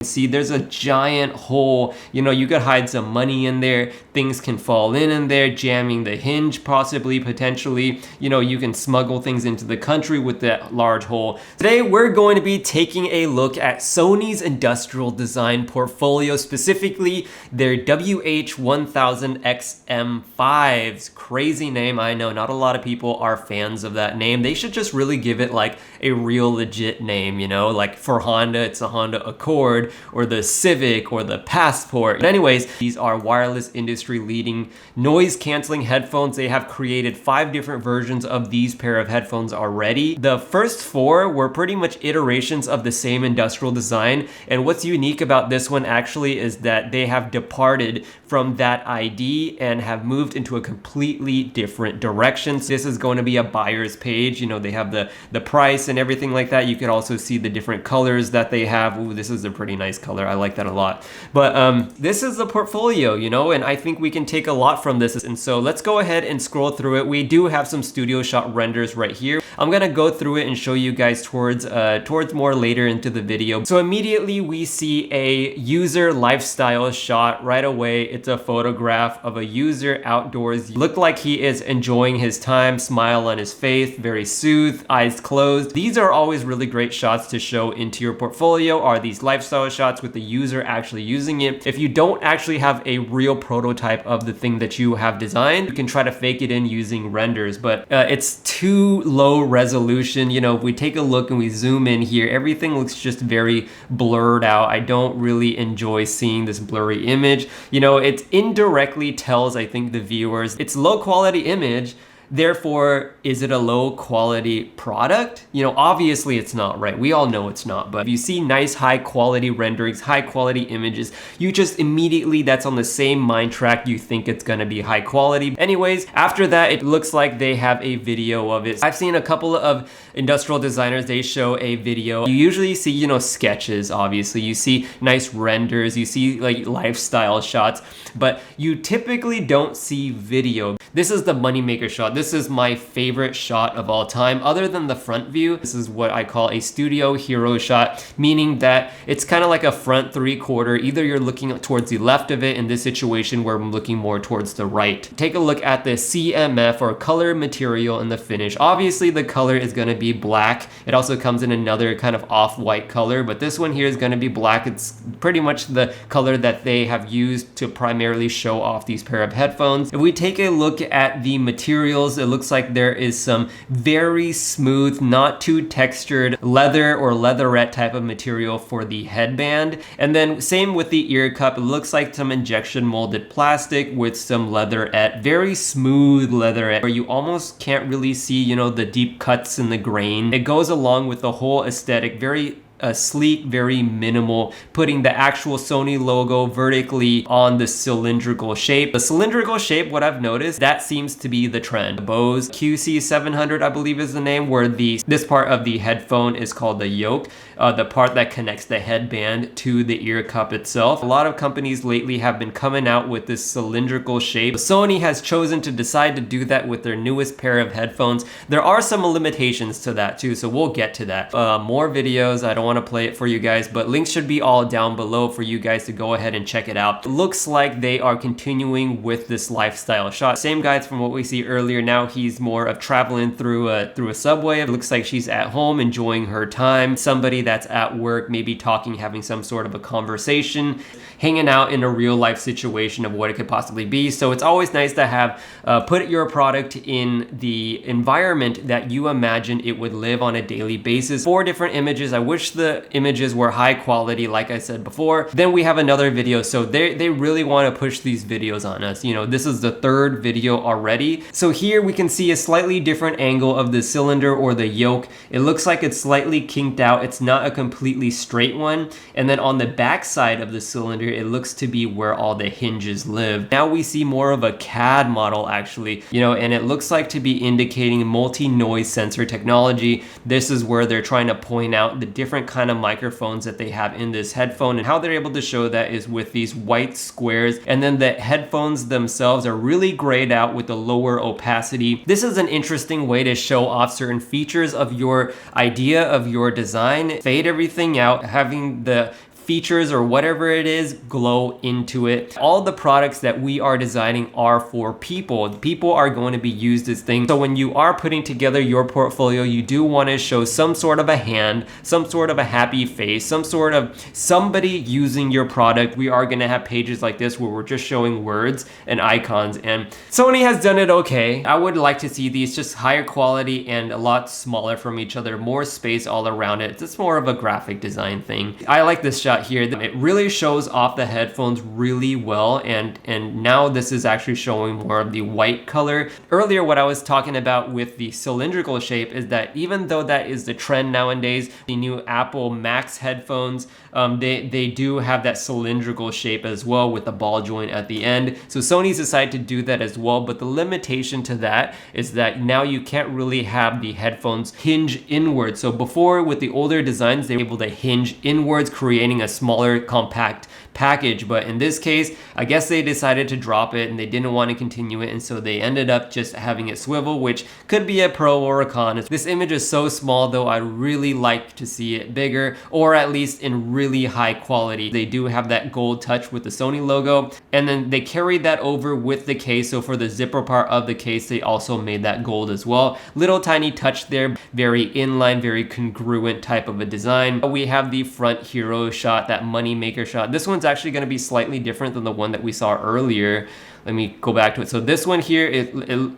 See, there's a giant hole. You know, you could hide some money in there. Things can fall in there, jamming the hinge possibly, potentially. You know, you can smuggle things into the country with that large hole. Today, we're going to be taking a look at Sony's industrial design portfolio, specifically their WH-1000M5s. Crazy name, I know. Not a lot of people are fans of that name. They should just really give it like a real legit name, you know? Like for Honda, it's a Honda Accord, or the Civic, or the Passport. But anyways, these are wireless industry leading noise canceling headphones. They have created 5 different versions of these pair of headphones already. The first 4 were pretty much iterations of the same industrial design, and what's unique about this one actually is that they have departed from that ID and have moved into a completely different direction. So this is going to be a buyer's page. You know, they have the price and everything like that. You can also see the different colors that they have. Ooh, this is a pretty nice color. I like that a lot. But this is the portfolio, you know, and I think we can take a lot from this. And so let's go ahead and scroll through it. We do have some studio shot renders right here. I'm gonna go through it and show you guys towards more later into the video. So immediately we see a user lifestyle shot right away. It's a photograph of a user outdoors. Look like he is enjoying his time, smile on his face, very soothed, eyes closed. These are always really great shots to show into your portfolio, are these lifestyle shots with the user actually using it. If you don't actually have a real prototype of the thing that you have designed, you can try to fake it in using renders, but it's too low resolution. You know, if we take a look and we zoom in here, everything looks just very blurred out. I don't really enjoy seeing this blurry image. You know, it indirectly tells, I think, the viewers it's low quality image. Therefore, is it a low quality product? You know, obviously it's not, right? We all know it's not, but if you see nice high quality renderings, high quality images, you just immediately, that's on the same mind track, you think it's gonna be high quality. Anyways, after that, it looks like they have a video of it. I've seen a couple of industrial designers, they show a video. You usually see, you know, sketches, obviously. You see nice renders, you see like lifestyle shots, but you typically don't see video. This is the moneymaker shot. This is my favorite shot of all time, other than the front view. This is what I call a studio hero shot, meaning that it's kind of like a front 3/4. Either you're looking towards the left of it in this situation where I'm looking more towards the right. Take a look at the CMF or color material in the finish. Obviously the color is going to be black. It also comes in another kind of off-white color, but this one here is going to be black. It's pretty much the color that they have used to primarily show off these pair of headphones. If we take a look at the materials, it looks like there is some very smooth, not too textured leather or leatherette type of material for the headband. And then same with the ear cup. It looks like some injection molded plastic with some leatherette, very smooth leatherette, where you almost can't really see, you know, the deep cuts in the grain. It goes along with the whole aesthetic, very sleek, very minimal, putting the actual Sony logo vertically on the cylindrical shape. The cylindrical shape, what I've noticed, that seems to be the trend. Bose QC700, I believe is the name, where this part of the headphone is called the yoke, the part that connects the headband to the ear cup itself. A lot of companies lately have been coming out with this cylindrical shape. Sony has chosen to decide to do that with their newest pair of headphones. There are some limitations to that too, so we'll get to that. More videos, I don't want to play it for you guys, but links should be all down below for you guys to go ahead and check it out. It looks like they are continuing with this lifestyle shot. Same guys from what we see earlier. Now he's more of traveling through a subway. It looks like she's at home enjoying her time. Somebody that's at work, maybe talking, having some sort of a conversation, hanging out in a real life situation of what it could possibly be. So it's always nice to have put your product in the environment that you imagine it would live on a daily basis. 4 different images. I wish the images were high quality, like I said before. Then we have another video. So they really want to push these videos on us. You know, this is the 3rd video already. So here we can see a slightly different angle of the cylinder or the yoke. It looks like it's slightly kinked out. It's not a completely straight one. And then on the back side of the cylinder, it looks to be where all the hinges live. Now we see more of a CAD model actually, you know, and it looks like to be indicating multi-noise sensor technology. This is where they're trying to point out the different kind of microphones that they have in this headphone, and how they're able to show that is with these white squares, and then the headphones themselves are really grayed out with a lower opacity. This is an interesting way to show off certain features of your idea of your design. Fade everything out, having the features or whatever it is glow into it. All the products that we are designing are for people. People are going to be used as things. So when you are putting together your portfolio, you do want to show some sort of a hand, some sort of a happy face, some sort of somebody using your product. We are going to have pages like this where we're just showing words and icons, and Sony has done it okay. I would like to see these just higher quality and a lot smaller from each other, more space all around it. It's more of a graphic design thing. I like this shot here. It really shows off the headphones really well, and now this is actually showing more of the white color. Earlier, what I was talking about with the cylindrical shape is that even though that is the trend nowadays, the new Apple Max headphones, they do have that cylindrical shape as well with the ball joint at the end. So Sony's decided to do that as well, but the limitation to that is that now you can't really have the headphones hinge inwards. So before, with the older designs, they were able to hinge inwards, creating a smaller compact package. But in this case, I guess they decided to drop it and they didn't want to continue it, and so they ended up just having it swivel, which could be a pro or a con. This image is so small though, I'd really like to see it bigger, or at least in really high quality. They do have that gold touch with the Sony logo, and then they carried that over with the case. So for the zipper part of the case, they also made that gold as well. Little tiny touch there, very inline, very congruent type of a design. We have the front hero shot, that money maker shot. This one's actually going to be slightly different than the one that we saw earlier. Let me go back to it. So this one here,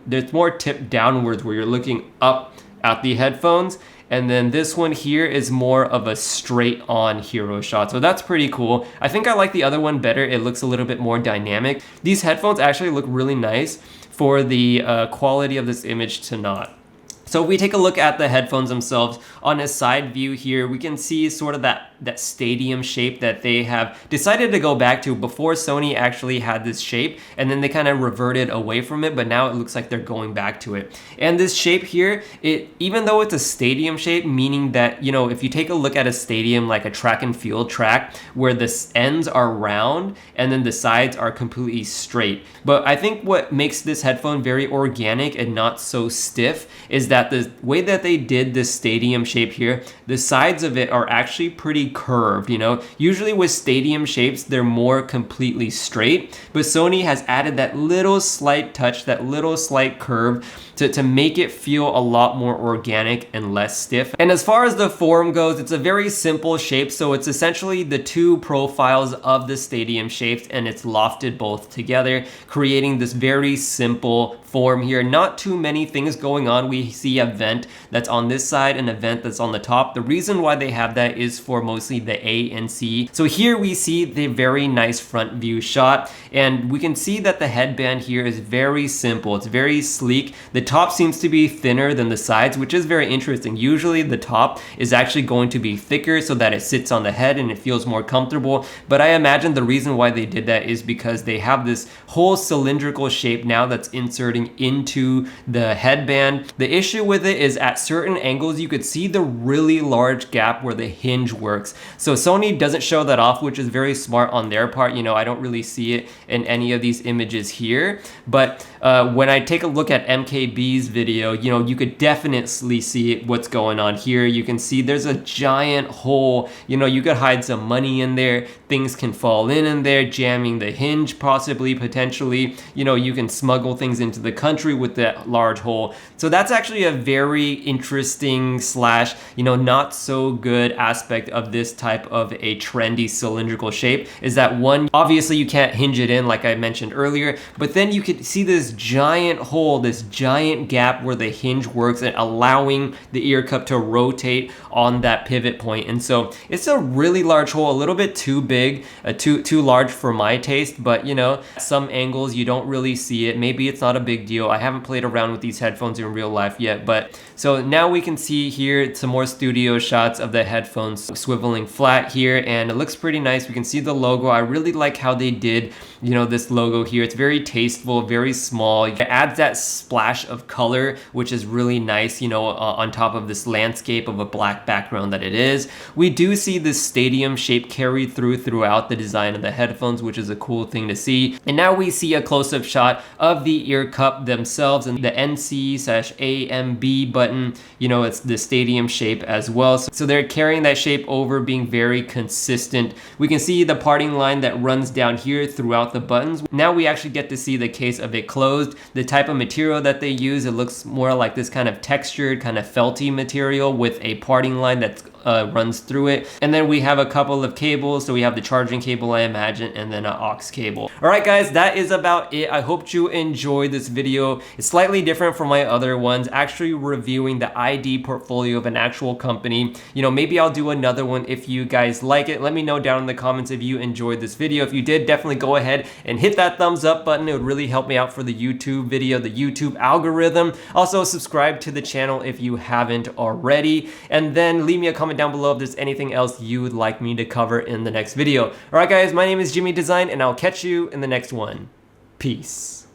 there's more tipped downwards where you're looking up at the headphones. And then this one here is more of a straight on hero shot. So that's pretty cool. I think I like the other one better. It looks a little bit more dynamic. These headphones actually look really nice for the quality of this image to not. So if we take a look at the headphones themselves, on a side view here, we can see sort of that stadium shape that they have decided to go back to. Before, Sony actually had this shape and then they kind of reverted away from it, but now it looks like they're going back to it. And this shape here, even though it's a stadium shape, meaning that, you know, if you take a look at a stadium like a track and field track where the ends are round and then the sides are completely straight. But I think what makes this headphone very organic and not so stiff is that the way that they did this stadium shape here, the sides of it are actually pretty curved, you know. Usually with stadium shapes, they're more completely straight, but Sony has added that little slight touch, that little slight curve to make it feel a lot more organic and less stiff. And as far as the form goes, it's a very simple shape. So it's essentially the two profiles of the stadium shapes and it's lofted both together, creating this very simple form here. Not too many things going on. We see a vent that's on this side and a vent that's on the top. The reason why they have that is for mostly the A and C. So here we see the very nice front view shot, and we can see that the headband here is very simple. It's very sleek. The top seems to be thinner than the sides, which is very interesting. Usually the top is actually going to be thicker so that it sits on the head and it feels more comfortable. But I imagine the reason why they did that is because they have this whole cylindrical shape now that's inserting into the headband. The issue with it is at certain angles, you could see the really large gap where the hinge works. So Sony doesn't show that off, which is very smart on their part. You know, I don't really see it in any of these images here. But when I take a look at MKB's video, you know, you could definitely see what's going on here. You can see there's a giant hole. You know, you could hide some money in there. Things can fall in there, jamming the hinge possibly, potentially. You know, you can smuggle things into the country with that large hole. So that's actually a very interesting slash, you know, not so good aspect of this type of a trendy cylindrical shape, is that one, obviously you can't hinge it in like I mentioned earlier, but then you could see this giant hole, this giant gap where the hinge works and allowing the ear cup to rotate on that pivot point. And so it's a really large hole, a little bit too big, too large for my taste, but you know, some angles you don't really see it. Maybe it's not a big deal. I haven't played around with these headphones in real life yet, but so now we can see here some more studio shots of the headphones swiveling flat here, and it looks pretty nice. We can see the logo. I really like how they did, you know, this logo here. It's very tasteful, very small. It adds that splash of color, which is really nice, you know, on top of this landscape of a black background that it is. We do see this stadium shape carried through throughout the design of the headphones, which is a cool thing to see. And now we see a close-up shot of the ear cup themselves and the NC/AMB button. You know, it's the stadium shape as well. So they're carrying that shape over, being very consistent. We can see the parting line that runs down here throughout the buttons. Now we actually get to see the case of it closed. The type of material that they use, it looks more like this kind of textured, kind of felty material with a parting line that runs through it. And then we have a couple of cables. So we have the charging cable, I imagine, and then an aux cable. All right, guys, that is about it. I hope you enjoyed this video. It's slightly different from my other ones, actually reviewing the ID portfolio of an actual company. You know, maybe I'll do another one if you guys like it. Let me know down in the comments if you enjoyed this video. If you did, definitely go ahead and hit that thumbs up button. It would really help me out for the YouTube video, the YouTube algorithm. Also, subscribe to the channel if you haven't already. And then leave me a comment down below if there's anything else you would like me to cover in the next video. All right, guys, my name is Jimmy Design, and I'll catch you in the next one. Peace.